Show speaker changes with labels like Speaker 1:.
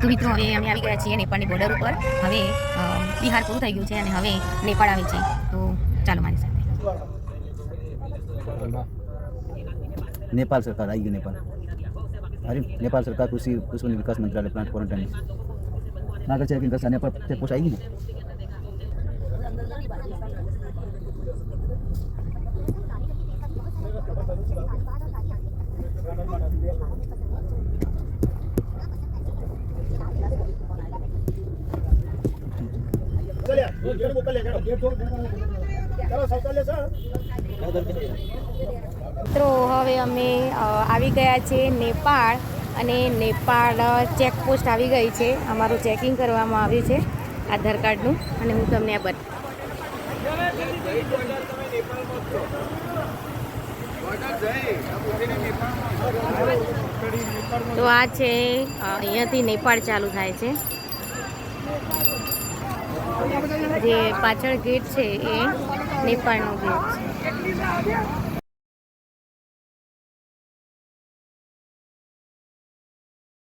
Speaker 1: તો મિત્રો હવે અમે આવી ગયા છીએ નેપાળની બોર્ડર ઉપર. હવે બિહાર પૂરું થઈ ગયું છે અને હવે નેપાળ આવે છે. તો ચાલો મારી સાથે.
Speaker 2: नेपाल सरकार आई गई नेपाल. अरे नेपाल सरकार कृषि विकास मंत्रालय प्लांट क्वारंटाइन नागर चेकिंग कर नेपाल चेक पोस्ट आएगी ना.
Speaker 1: મિત્રો હવે અમે આવી ગયા છે નેપાળ અને નેપાળ ચેકપોસ્ટ આવી ગઈ છે. અમારું ચેકિંગ કરવામાં આવ્યું છે આધાર કાર્ડનું અને હું તમને આ તો આ છે અહીંયાથી નેપાળ ચાલુ થાય છે. જે પાછળ ગેટ છે એ નેપાળનો ગેટ છે.